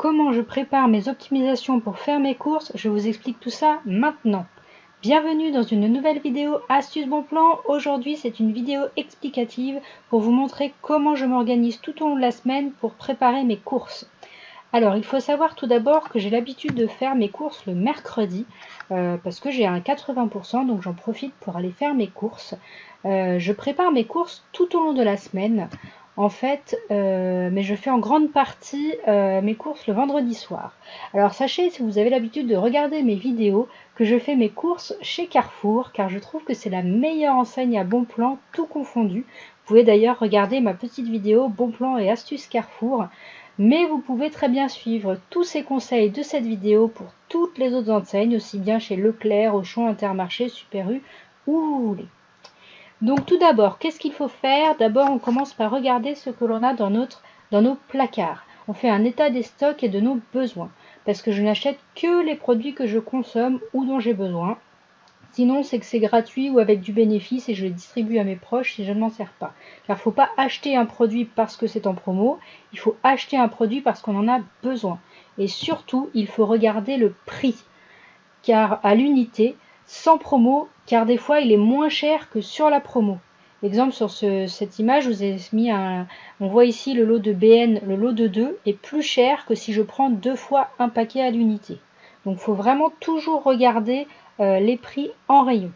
comment je prépare mes optimisations pour faire mes courses, je vous explique tout ça maintenant. Bienvenue dans une nouvelle vidéo Astuces Bon Plan. Aujourd'hui, c'est une vidéo explicative pour vous montrer comment je m'organise tout au long de la semaine pour préparer mes courses. Alors, il faut savoir tout d'abord que j'ai l'habitude de faire mes courses le mercredi parce que j'ai un 80%, donc j'en profite pour aller faire mes courses. Je prépare mes courses tout au long de la semaine, en fait, mais je fais en grande partie mes courses le vendredi soir. Alors sachez, si vous avez l'habitude de regarder mes vidéos, que je fais mes courses chez Carrefour, car je trouve que c'est la meilleure enseigne à Bon Plan, tout confondu. Vous pouvez d'ailleurs regarder ma petite vidéo Bon Plan et astuces Carrefour. Mais vous pouvez très bien suivre tous ces conseils de cette vidéo pour toutes les autres enseignes, aussi bien chez Leclerc, Auchan, Intermarché, Super U, où vous voulez. Donc tout d'abord, qu'est-ce qu'il faut faire? D'abord, on commence par regarder ce que l'on a dans nos placards. On fait un état des stocks et de nos besoins, parce que je n'achète que les produits que je consomme ou dont j'ai besoin. Sinon, c'est que c'est gratuit ou avec du bénéfice et je les distribue à mes proches si je ne m'en sers pas. Car il ne faut pas acheter un produit parce que c'est en promo, il faut acheter un produit parce qu'on en a besoin. Et surtout, il faut regarder le prix, car à l'unité, sans promo, car des fois il est moins cher que sur la promo. Exemple, sur cette image, je vous ai mis on voit ici le lot de BN, le lot de 2 est plus cher que si je prends 2 fois un paquet à l'unité. Donc il faut vraiment toujours regarder les prix en rayon.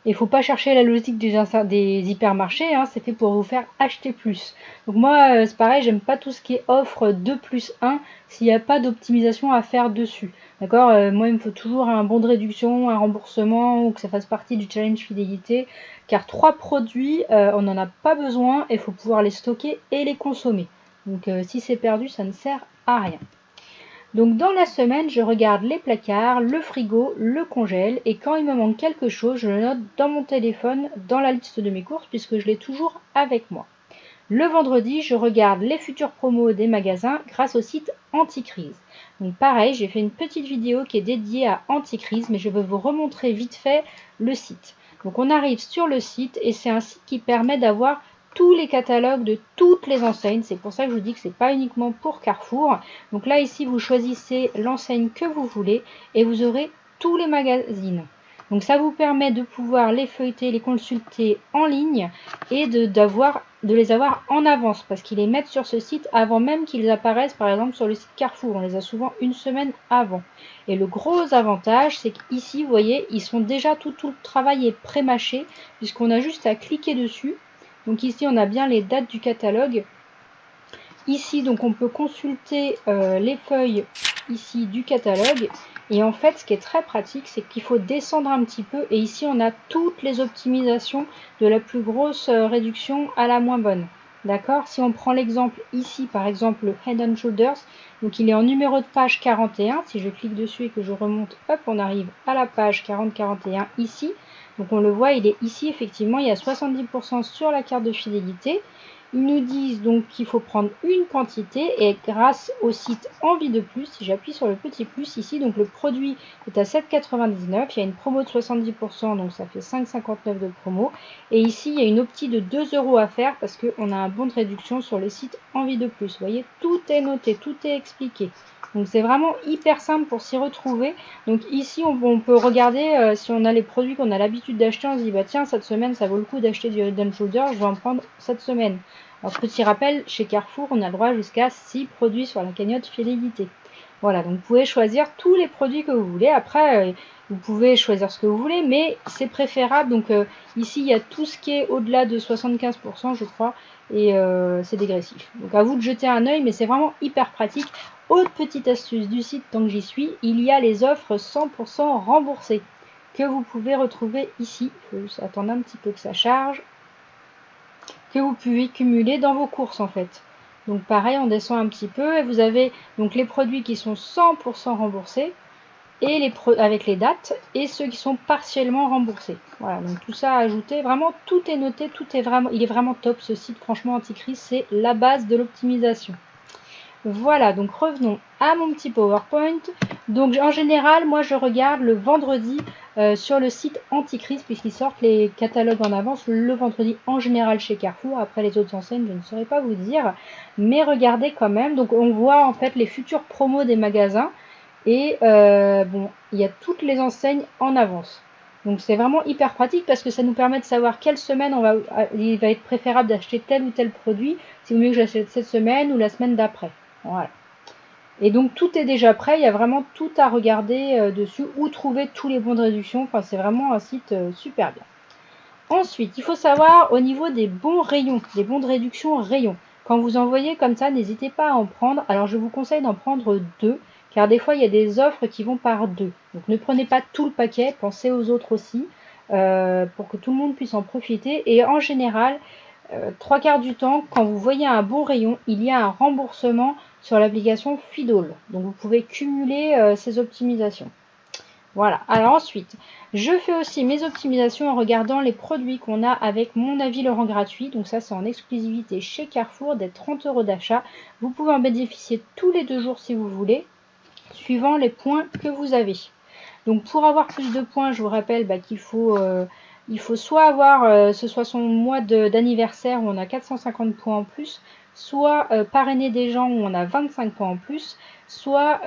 Il ne faut pas chercher la logique des hypermarchés, hein, c'est fait pour vous faire acheter plus. Donc moi, c'est pareil, j'aime pas tout ce qui est offre 2 plus 1 s'il n'y a pas d'optimisation à faire dessus. D'accord, moi, il me faut toujours un bon de réduction, un remboursement ou que ça fasse partie du challenge fidélité. Car 3 produits, on n'en a pas besoin et il faut pouvoir les stocker et les consommer. Donc si c'est perdu, ça ne sert à rien. Donc dans la semaine, je regarde les placards, le frigo, le congèle et quand il me manque quelque chose, je le note dans mon téléphone, dans la liste de mes courses puisque je l'ai toujours avec moi. Le vendredi, je regarde les futures promos des magasins grâce au site Anticrise. Donc pareil, j'ai fait une petite vidéo qui est dédiée à Anticrise, mais je vais vous remontrer vite fait le site. Donc on arrive sur le site et c'est un site qui permet d'avoir tous les catalogues de toutes les enseignes. C'est pour ça que je vous dis que c'est pas uniquement pour Carrefour. Donc là ici vous choisissez l'enseigne que vous voulez et vous aurez tous les magazines. Donc ça vous permet de pouvoir les feuilleter, les consulter en ligne et de les avoir en avance parce qu'ils les mettent sur ce site avant même qu'ils apparaissent par exemple sur le site Carrefour. On les a souvent une semaine avant. Et le gros avantage c'est qu'ici vous voyez ils sont déjà tout le travail est pré-mâché puisqu'on a juste à cliquer dessus. Donc ici on a bien les dates du catalogue. Ici donc on peut consulter les feuilles ici du catalogue. Et en fait ce qui est très pratique c'est qu'il faut descendre un petit peu. Et ici on a toutes les optimisations de la plus grosse réduction à la moins bonne. D'accord? Si on prend l'exemple ici par exemple le Head and Shoulders. Donc il est en numéro de page 41. Si je clique dessus et que je remonte, hop on arrive à la page 40-41 ici. Donc on le voit, il est ici, effectivement, il y a 70% sur la carte de fidélité. Ils nous disent donc qu'il faut prendre une quantité et grâce au site Envie de plus, si j'appuie sur le petit plus ici, donc le produit est à 7,99, il y a une promo de 70%, donc ça fait 5,59 de promo. Et ici, il y a une optie de 2 € à faire parce qu'on a un bon de réduction sur le site Envie de plus. Vous voyez, tout est noté, tout est expliqué. Donc c'est vraiment hyper simple pour s'y retrouver. Donc ici on peut regarder si on a les produits qu'on a l'habitude d'acheter, on se dit bah tiens cette semaine ça vaut le coup d'acheter du Head and Shoulders, je vais en prendre cette semaine. Alors petit rappel, chez Carrefour on a le droit jusqu'à 6 produits sur la cagnotte fidélité. Voilà, donc vous pouvez choisir tous les produits que vous voulez. Après vous pouvez choisir ce que vous voulez, mais c'est préférable. Donc ici il y a tout ce qui est au-delà de 75% je crois, et c'est dégressif. Donc à vous de jeter un œil, mais c'est vraiment hyper pratique. Autre petite astuce du site, tant que j'y suis, il y a les offres 100% remboursées que vous pouvez retrouver ici. Il faut juste attendre un petit peu que ça charge. Que vous pouvez cumuler dans vos courses en fait. Donc pareil, on descend un petit peu et vous avez donc les produits qui sont 100% remboursés et avec les dates et ceux qui sont partiellement remboursés. Voilà, donc tout ça à ajouter. Vraiment, tout est noté, il est vraiment top ce site. Franchement, Anticrise, c'est la base de l'optimisation. Voilà, donc revenons à mon petit PowerPoint. Donc en général, moi je regarde le vendredi sur le site Anticrise, puisqu'ils sortent les catalogues en avance le vendredi en général chez Carrefour. Après les autres enseignes, je ne saurais pas vous dire, mais regardez quand même. Donc on voit en fait les futurs promos des magasins et bon, il y a toutes les enseignes en avance. Donc c'est vraiment hyper pratique parce que ça nous permet de savoir quelle semaine il va être préférable d'acheter tel ou tel produit, si vous mieux que j'achète cette semaine ou la semaine d'après. Voilà. Et donc tout est déjà prêt, il y a vraiment tout à regarder dessus ou trouver tous les bons de réduction. Enfin, c'est vraiment un site super bien. Ensuite, il faut savoir au niveau des bons rayons, des bons de réduction rayons. Quand vous en voyez comme ça, n'hésitez pas à en prendre. Alors je vous conseille d'en prendre 2, car des fois il y a des offres qui vont par 2. Donc ne prenez pas tout le paquet, pensez aux autres aussi, pour que tout le monde puisse en profiter. Et en général, 3/4 du temps, quand vous voyez un bon rayon, il y a un remboursement sur l'application Fidol. Donc vous pouvez cumuler ces optimisations. Voilà. Alors ensuite, je fais aussi mes optimisations en regardant les produits qu'on a avec mon avis le rend gratuit. Donc ça, c'est en exclusivité chez Carrefour, des 30 € d'achat. Vous pouvez en bénéficier tous les 2 jours si vous voulez, suivant les points que vous avez. Donc pour avoir plus de points, je vous rappelle qu'il faut soit avoir, ce soit son mois d'anniversaire où on a 450 points en plus, soit parrainer des gens où on a 25 points en plus, soit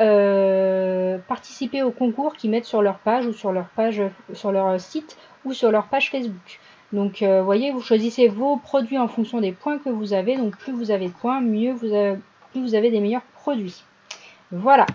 participer au concours qu'ils mettent sur leur page ou sur leur site ou sur leur page Facebook. Donc vous voyez, vous choisissez vos produits en fonction des points que vous avez. Donc plus vous avez de points, plus vous avez des meilleurs produits. Voilà.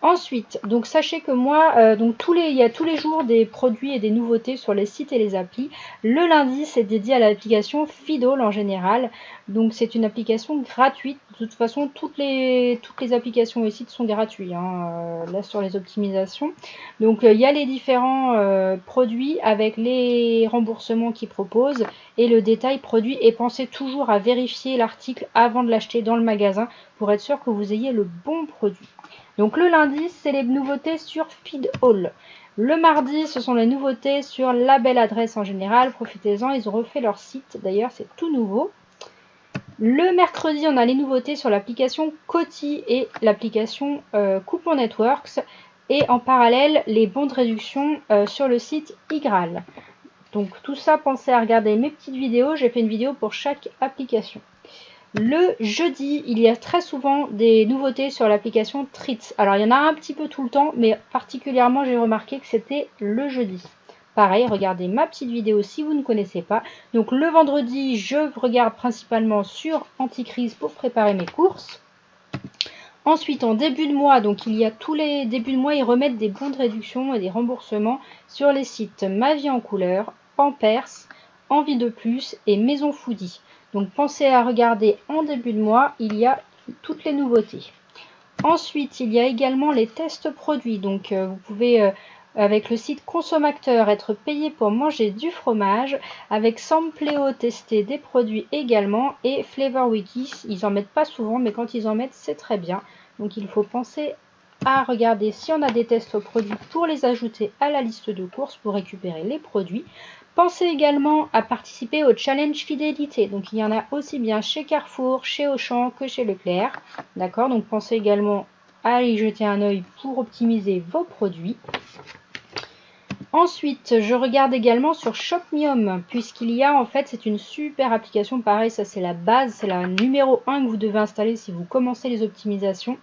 Ensuite, donc sachez que moi, il y a tous les jours des produits et des nouveautés sur les sites et les applis. Le lundi, c'est dédié à l'application Fidol en général. Donc c'est une application gratuite. De toute façon, toutes les applications et sites sont gratuits, là sur les optimisations. Donc il y a les différents produits avec les remboursements qu'ils proposent et le détail produit. Et pensez toujours à vérifier l'article avant de l'acheter dans le magasin pour être sûr que vous ayez le bon produit. Donc le lundi, c'est les nouveautés sur Fidol. Le mardi, ce sont les nouveautés sur la belle adresse en général. Profitez-en, ils ont refait leur site. D'ailleurs, c'est tout nouveau. Le mercredi, on a les nouveautés sur l'application Coty et l'application Coupon Networks. Et en parallèle, les bons de réduction sur le site Igral. Donc tout ça, pensez à regarder mes petites vidéos. J'ai fait une vidéo pour chaque application. Le jeudi, il y a très souvent des nouveautés sur l'application Treats. Alors, il y en a un petit peu tout le temps, mais particulièrement, j'ai remarqué que c'était le jeudi. Pareil, regardez ma petite vidéo si vous ne connaissez pas. Donc, le vendredi, je regarde principalement sur Anticrise pour préparer mes courses. Ensuite, en début de mois, donc il y a tous les débuts de mois, ils remettent des bons de réduction et des remboursements sur les sites Ma Vie en Couleur, Pampers, Envie de Plus et Maison Foodie. Donc pensez à regarder en début de mois, il y a toutes les nouveautés. Ensuite, il y a également les tests produits. Donc vous pouvez, avec le site Consommateur, être payé pour manger du fromage. Avec Sampléo, tester des produits également. Et Flavor Wiki, ils en mettent pas souvent, mais quand ils en mettent, c'est très bien. Donc il faut penser à regarder si on a des tests produits pour les ajouter à la liste de courses pour récupérer les produits. Pensez également à participer au challenge fidélité. Donc il y en a aussi bien chez Carrefour, chez Auchan que chez Leclerc. D'accord, donc pensez également à y jeter un œil pour optimiser vos produits. Ensuite, je regarde également sur Shopmium, puisqu'il y a en fait, c'est une super application. Pareil, ça c'est la base, c'est la numéro 1 que vous devez installer si vous commencez les optimisations.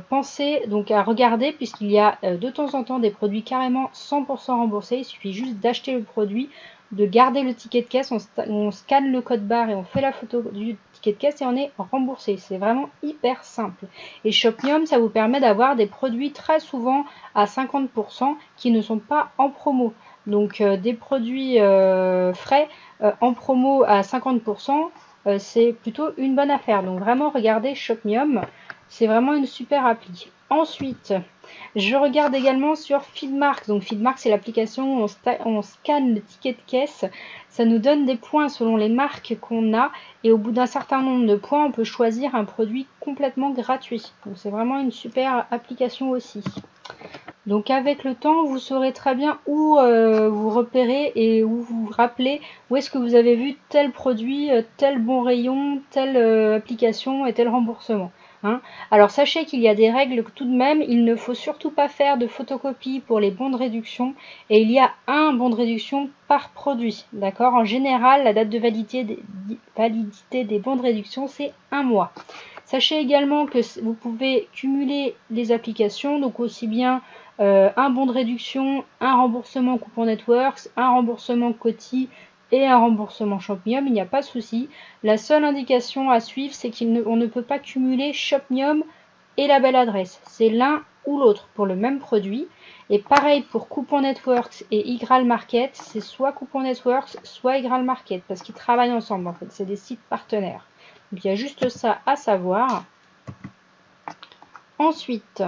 Pensez donc à regarder, puisqu'il y a de temps en temps des produits carrément 100% remboursés. Il suffit juste d'acheter le produit, de garder le ticket de caisse, on scanne le code barre et on fait la photo du ticket de caisse et on est remboursé. C'est vraiment hyper simple. Et Shopmium, ça vous permet d'avoir des produits très souvent à 50% qui ne sont pas en promo. Donc des produits frais en promo à 50%, c'est plutôt une bonne affaire. Donc vraiment regardez Shopmium, c'est vraiment une super appli. Ensuite, je regarde également sur Feedmark. Donc Feedmark, c'est l'application où on scanne le ticket de caisse. Ça nous donne des points selon les marques qu'on a. Et au bout d'un certain nombre de points, on peut choisir un produit complètement gratuit. Donc c'est vraiment une super application aussi. Donc avec le temps, vous saurez très bien où vous repérez et où vous rappelez où est-ce que vous avez vu tel produit, tel bon rayon, telle application et tel remboursement. hein. Alors sachez qu'il y a des règles tout de même, il ne faut surtout pas faire de photocopie pour les bons de réduction et il y a un bon de réduction par produit, d'accord? En général, la date de validité des bons de réduction, c'est 1 mois. Sachez également que vous pouvez cumuler les applications, donc aussi bien un bon de réduction, un remboursement Coupon Networks, un remboursement Coty et un remboursement Shopmium, il n'y a pas de souci. La seule indication à suivre, c'est qu'on ne peut pas cumuler Shopmium et la belle adresse. C'est l'un ou l'autre pour le même produit. Et pareil pour Coupon Networks et Igral Market, c'est soit Coupon Networks, soit Igral Market, parce qu'ils travaillent ensemble en fait, c'est des sites partenaires. Donc il y a juste ça à savoir. Ensuite,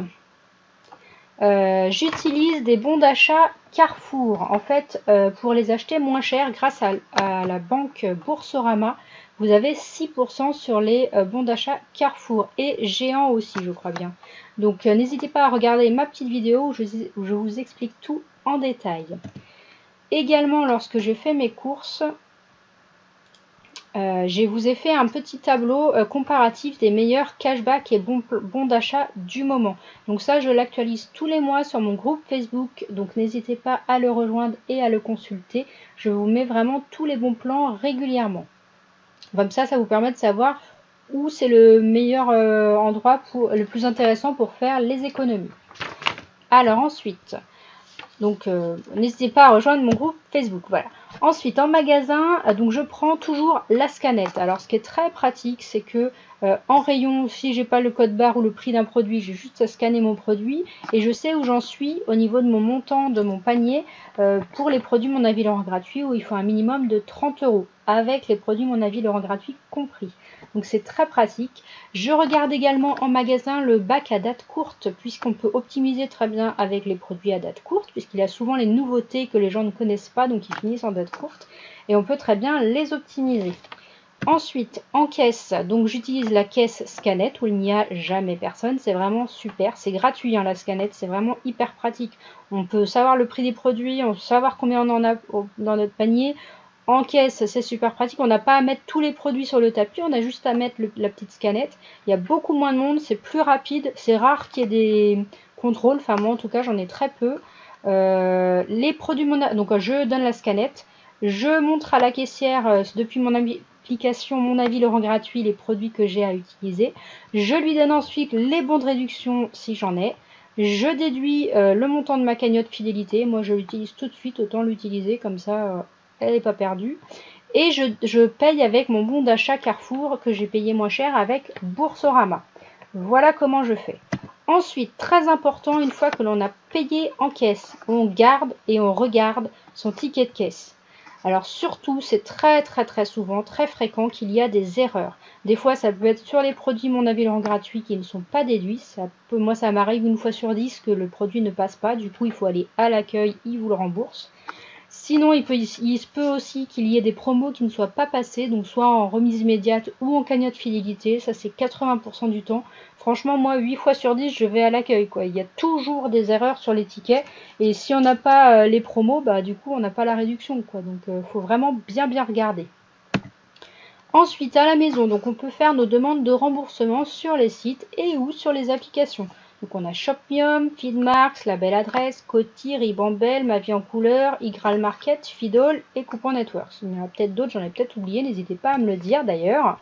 j'utilise des bons d'achat Carrefour. En fait, pour les acheter moins cher, grâce à la banque Boursorama, vous avez 6% sur les bons d'achat Carrefour et Géant aussi, je crois bien. Donc n'hésitez pas à regarder ma petite vidéo où je vous explique tout en détail. Également, lorsque je fais mes courses, je vous ai fait un petit tableau comparatif des meilleurs cashbacks et bons d'achat du moment. Donc ça, je l'actualise tous les mois sur mon groupe Facebook. Donc n'hésitez pas à le rejoindre et à le consulter. Je vous mets vraiment tous les bons plans régulièrement. Comme ça vous permet de savoir où c'est le meilleur endroit, le plus intéressant pour faire les économies. Alors ensuite, donc n'hésitez pas à rejoindre mon groupe Facebook. Voilà. Ensuite, en magasin, donc je prends toujours la scanette. Alors ce qui est très pratique, c'est que en rayon, si j'ai pas le code barre ou le prix d'un produit, j'ai juste à scanner mon produit et je sais où j'en suis au niveau de mon montant de mon panier pour les produits Mon Avis Laurent gratuit, où il faut un minimum de 30 € avec les produits Mon Avis Laurent gratuit compris. Donc c'est très pratique. Je regarde également en magasin le bac à date courte, puisqu'on peut optimiser très bien avec les produits à date courte, puisqu'il y a souvent les nouveautés que les gens ne connaissent pas, donc ils finissent en date courte, et on peut très bien les optimiser. Ensuite, en caisse, donc j'utilise la caisse Scannet où il n'y a jamais personne, c'est vraiment super, c'est gratuit hein, la Scannet, c'est vraiment hyper pratique. On peut savoir le prix des produits, on peut savoir combien on en a dans notre panier. En caisse, c'est super pratique, on n'a pas à mettre tous les produits sur le tapis, on a juste à mettre la petite Scannet. Il y a beaucoup moins de monde, c'est plus rapide, c'est rare qu'il y ait des contrôles, enfin moi en tout cas j'en ai très peu. Les produits, donc je donne la Scannet, je montre à la caissière depuis mon application Mon Avis Laurent gratuit les produits que j'ai à utiliser. Je lui donne ensuite les bons de réduction si j'en ai. Je déduis le montant de ma cagnotte fidélité. Moi je l'utilise tout de suite, autant l'utiliser comme ça elle n'est pas perdue. Et je paye avec mon bon d'achat Carrefour que j'ai payé moins cher avec Boursorama. Voilà comment je fais. Ensuite, très important, une fois que l'on a payé en caisse, on garde et on regarde son ticket de caisse. Alors surtout, c'est très souvent, très fréquent qu'il y a des erreurs. Des fois, ça peut être sur les produits Mon Avis Laurent gratuit qui ne sont pas déduits. Moi, ça m'arrive une fois sur 10 que le produit ne passe pas. Du coup, il faut aller à l'accueil, ils vous le remboursent. Sinon, il se peut aussi qu'il y ait des promos qui ne soient pas passés, donc soit en remise immédiate ou en cagnotte fidélité. Ça, c'est 80% du temps. Franchement, moi, 8 fois sur 10, je vais à l'accueil, quoi. Il y a toujours des erreurs sur les tickets. Et si on n'a pas les promos, bah du coup, on n'a pas la réduction, quoi. Donc, faut vraiment bien regarder. Ensuite, à la maison, donc on peut faire nos demandes de remboursement sur les sites et ou sur les applications. Donc on a Shopmium, Feedmarks, La Belle Adresse, Coty, Ribambelle, Ma Vie en Couleur, Igral Market, Fidol et Coupon Networks. Il y en a peut-être d'autres, j'en ai peut-être oublié, n'hésitez pas à me le dire d'ailleurs.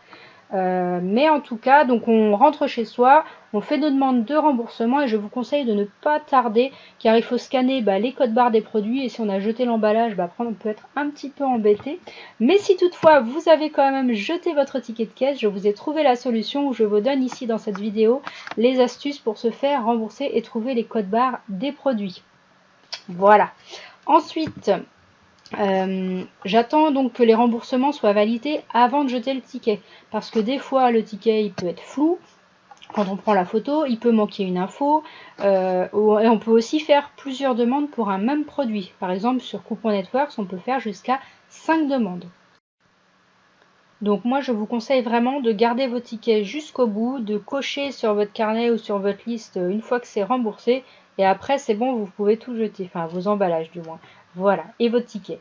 Mais en tout cas, donc on rentre chez soi, on fait nos demandes de remboursement et je vous conseille de ne pas tarder car il faut scanner les codes barres des produits et si on a jeté l'emballage, après on peut être un petit peu embêté. Mais si toutefois vous avez quand même jeté votre ticket de caisse, je vous ai trouvé la solution où je vous donne ici dans cette vidéo les astuces pour se faire rembourser et trouver les codes barres des produits. Voilà. Ensuite, j'attends donc que les remboursements soient validés avant de jeter le ticket parce que des fois le ticket il peut être flou quand on prend la photo, il peut manquer une info et on peut aussi faire plusieurs demandes pour un même produit. Par exemple sur Coupon Networks on peut faire jusqu'à 5 demandes. Donc moi je vous conseille vraiment de garder vos tickets jusqu'au bout, de cocher sur votre carnet ou sur votre liste une fois que c'est remboursé et après c'est bon, vous pouvez tout jeter, enfin vos emballages du moins. Voilà, et votre ticket.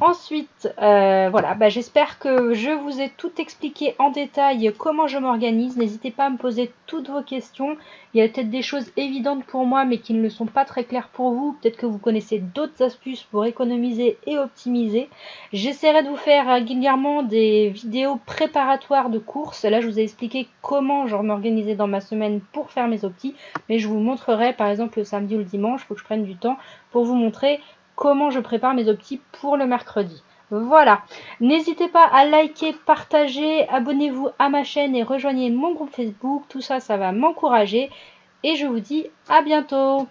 Ensuite, voilà, j'espère que je vous ai tout expliqué en détail comment je m'organise. N'hésitez pas à me poser toutes vos questions. Il y a peut-être des choses évidentes pour moi, mais qui ne le sont pas très claires pour vous. Peut-être que vous connaissez d'autres astuces pour économiser et optimiser. J'essaierai de vous faire régulièrement des vidéos préparatoires de courses. Là, je vous ai expliqué comment je m'organisais dans ma semaine pour faire mes optis, mais je vous montrerai par exemple le samedi ou le dimanche. Il faut que je prenne du temps pour vous montrer comment je prépare mes optis pour le mercredi. Voilà, n'hésitez pas à liker, partager, abonnez-vous à ma chaîne et rejoignez mon groupe Facebook. Tout ça, ça va m'encourager. Et je vous dis à bientôt.